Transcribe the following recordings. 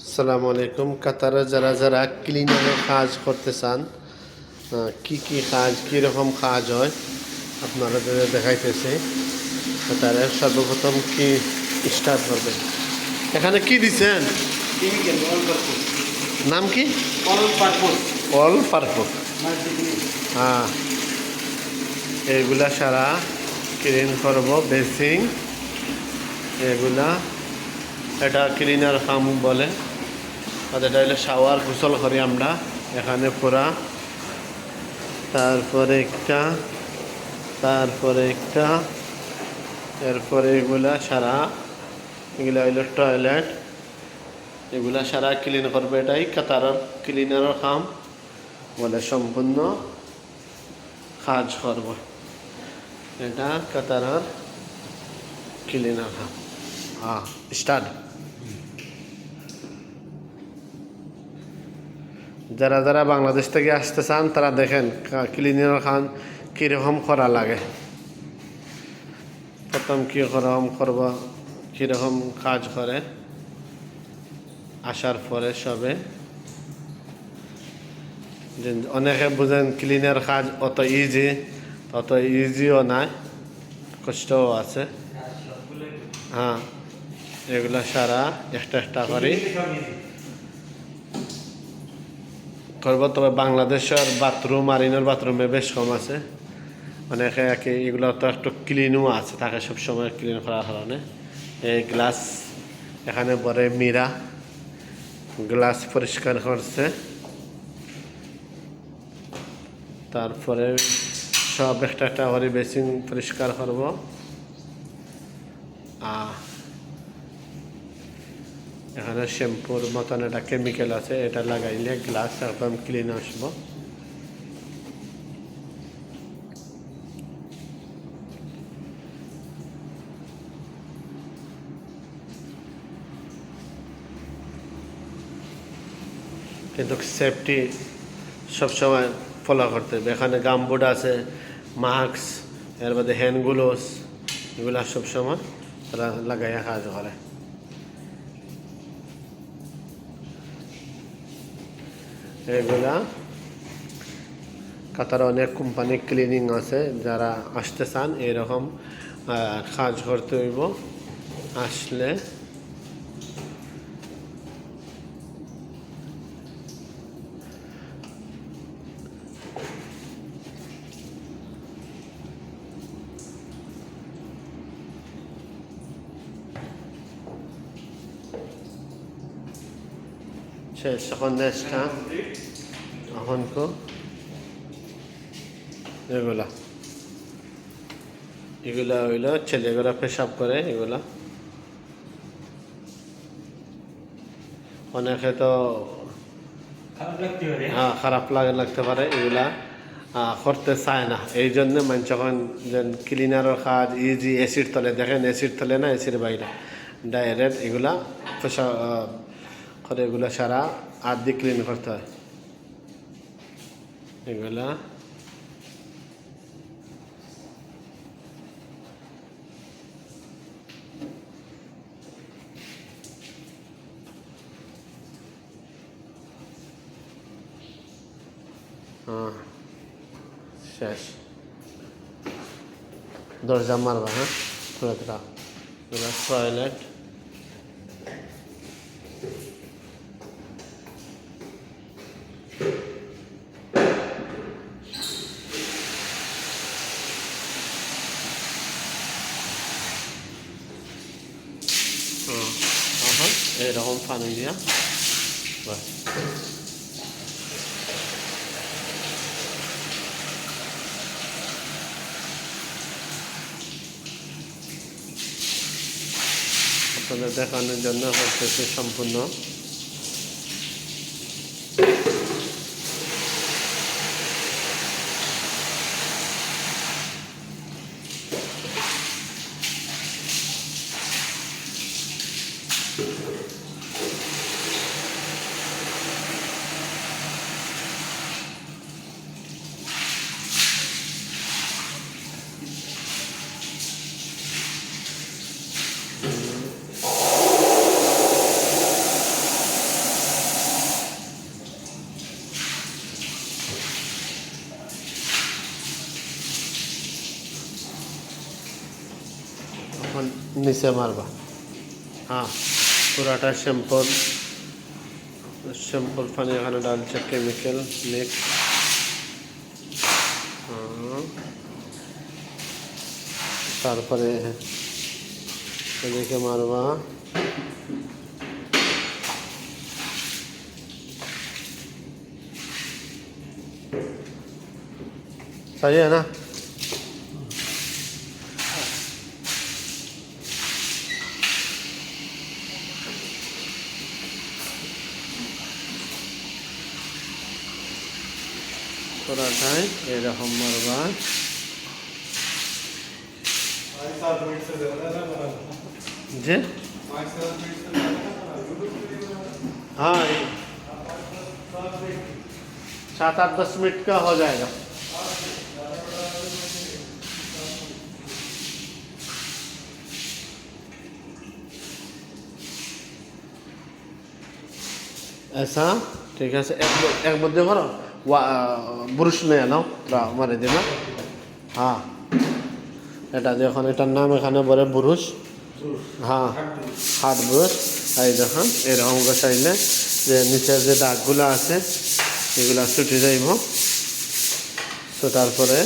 আসসালামু আলাইকুম। কাতারে যারা যারা ক্লিনারের কাজ করতে চান, কি কি কাজ, কীরকম কাজ হয় আপনারা দেখাইতেছে। কাতারে সর্বপ্রথম কি স্টার্ট করবেন। এখানে কি দিচ্ছেন, নাম কি? All purpose. হ্যাঁ, এগুলা সারা ক্লিন করবো, বেসিং এগুলা, এটা ক্লিনার কাম বলে। আর এটা হলো শাওয়ার, গোসল করি আমরা এখানে পুরা। তারপরে একটা এরপরে এগুলা সারা, এগুলা হইলো টয়লেট, এগুলা সারা ক্লিন করবে। এটাই কাতারের ক্লিনারের কাম বলে, সম্পূর্ণ কাজ করব। এটা কাতারের ক্লিনার কাম। স্টার্ট। যারা যারা বাংলাদেশ থেকে আসতে চান তারা দেখেন ক্লিনার খান কীরকম করা লাগে। প্রথম কীরকম করব, কীরকম কাজ করে, আসার পরে সবে অনেকে বুঝেন ক্লিনার কাজ অত ইজিও নাই, কষ্টও আছে। হ্যাঁ, এগুলো সারা একটা করি করবো। তবে বাংলাদেশের বাথরুম আর ইনার বাথরুমে বেশ কম আছে। অনেকে এগুলো তো একটু ক্লিনও আছে, তাকে সবসময় ক্লিন করার কারণে। এই গ্লাস এখানে পরে মীরা গ্লাস পরিষ্কার করছে। তারপরে সব একটা করে বেসিন পরিষ্কার করব। এখানে শ্যাম্পুর মতন একটা কেমিক্যাল আছে, এটা লাগাইলে গ্লাস একদম ক্লিন আসবো। কিন্তু সেফটি সবসময় ফলো করতে হবে। এখানে গামবুট আছে, মাস্ক, এর মধ্যে হ্যান্ড গ্লোভস, এগুলা সবসময় তারা লাগাইয়া কাজ করে। এগুলা কাতারে অনেক কোম্পানি ক্লিনিং আছে, যারা আসতে চান এরকম কাজ করতে হইব। আসলে শেষ। এখন নেক্সটটা এখন এগুলা হইল ছেলেগুলা পেশাব করে। এগুলা অনেকে তো খারাপ লাগতে পারে, এগুলা করতে চায় না। এই জন্য মানুষ যখন যেন ক্লিনারের কাজ ইজি, এসির তলে দেখেন, এসির তলে না এসির বাইরে ডাইরেক্ট এগুলা পেশাব করে। এগুলা সারা হাত দিয়ে ক্লিন করতে হয়। এগুলা শেষ। দরজা মারবা, হ্যাঁ, থোড়া টয়লেট। এরকম পানি দিয়া বাস। আপনাদের দেখানোর জন্য করতেছে সম্পূর্ণ। নিচে মারবা। হ্যাঁ, পুরাটা শ্যাম্পুর পানি এখানে ডালছে, কেমিক্যাল মিক্স। তারপরে এদিকে মারবা। सही है ना? পরাটায় এরকম মারবা। जी हाँ, 7-8-10 मिनट का हो जाएगा। ऐसा ठीक है। एक बदले करो ब्रुश নিয়ে নাও, মারে দিবা। হ্যাঁ, এটা দেখুন, এটার নাম এখানে বলে ব্রুশ। হ্যাঁ, হাত ব্রুশ। এই দেখুন, এরকম গোছাইলে যে নিচের যে দাগগুলো আছে এগুলো ছুটে যাইব। তো তারপরে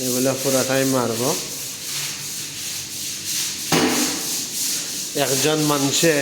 এগুলো পুরাটাই মারব। একজন মানুষে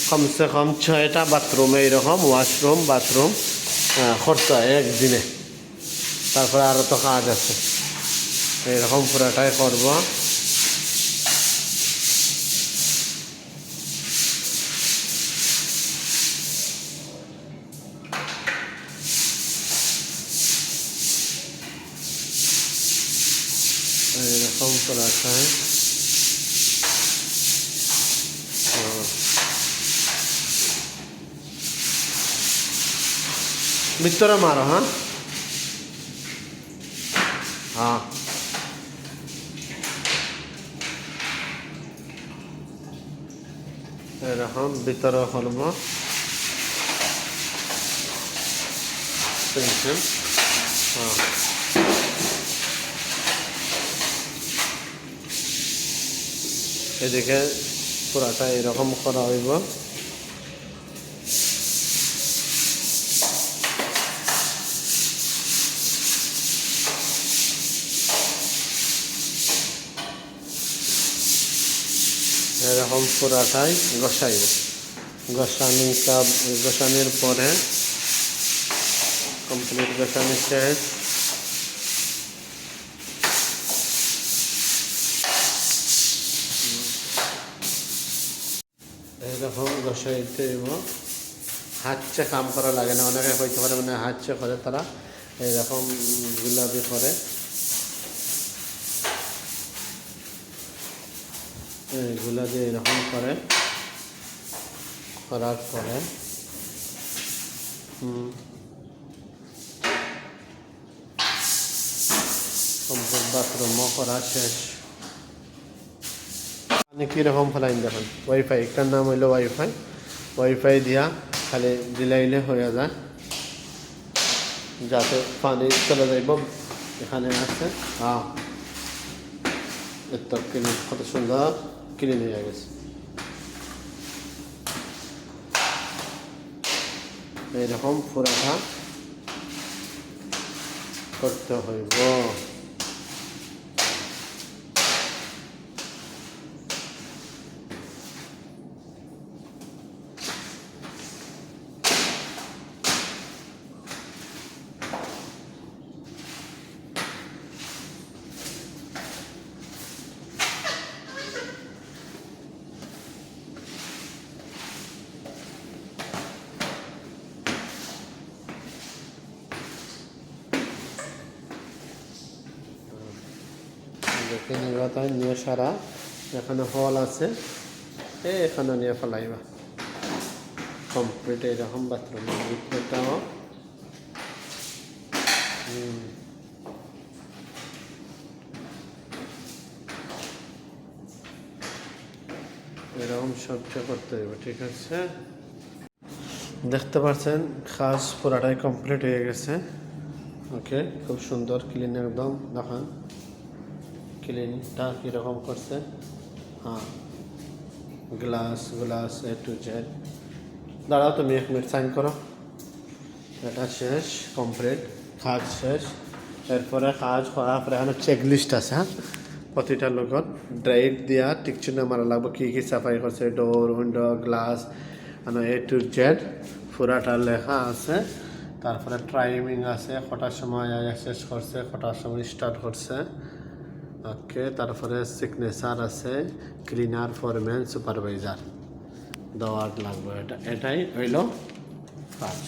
কমসে কম 6টা বাথরুমে এরকম ওয়াশরুম বাথরুম খরচ হয় একদিনে। তারপরে আরও তো কাজ আছে, এরকম পুরাটাই করব। এরকম পুরাটাই ভিতরে মারো। হ্যাঁ হ্যাঁ, এরকম ভিতরে করব। হ্যাঁ, এদিকে পুরাটা এরকম করা হইব। এরকম পুরাটাই গোছাইব। গোছানির পরে কমপ্লিট গোছানি শেষ। এরকম গোছাইতে হইব। হাতছে কাম করা লাগে না। অনেকে হইতে পারে মানে হাতছে করে, তারা এরকম গুলাবি করে। এইগুলা দিয়ে এরকম করে করার পরে সম্পূর্ণ বাথরুমও করা শেষ। পানি কীরকম ফেলাইন দেখুন, ওয়াইফাই, একটার নাম হইলো ওয়াইফাই দিয়া খালি দিলাইলে হয়ে যায়, যাতে পানি চলে যাইব। এখানে আছে। হ্যাঁ, এত ক্লিন, কত সুন্দর ক্লিন হয়ে গেছে। এইরকম পুরাটা করতে হইব। দেখে নিবা, তাই নিয়ে সারা এখানে হল আছে, এখানে নিয়ে ফেলাইবা। কমপ্লিট এরকম বাথরুম। এটাও এরকম সবটা করতে হবে। ঠিক আছে, দেখতে পাচ্ছেন কাজ পুরাটাই কমপ্লিট হয়ে গেছে। ওকে, খুব সুন্দর ক্লিন একদম। দেখেন ক্লিনটা কীরকম করছে। হ্যাঁ, glass glass A to Z. দাঁড়াও তুমি 1 মিনিট সাইন করো। এটা শেষ, কমপ্লিট, কাজ শেষ। এরপরে কাজ করার পরে এখানে চেকলিস্ট আছে। হ্যাঁ, প্রতিটা লগত ড্রাইভ দিয়া টিক চিহ্ন মারা লাগবে, কী কী সাফাই করছে, ডোর উইন্ডো গ্লাস মানে এ টু জেড পুরাটা লেখা আছে। তারপরে টাইমিং আছে, কটার সময় শেষ করছে, কটার সময় স্টার্ট করছে। ওকে, তারপরে সিগনেচার আছে, ক্লিনার, ফরম্যান, সুপারভাইজার দেওয়ার লাগবে। এটাই হইল কাজ।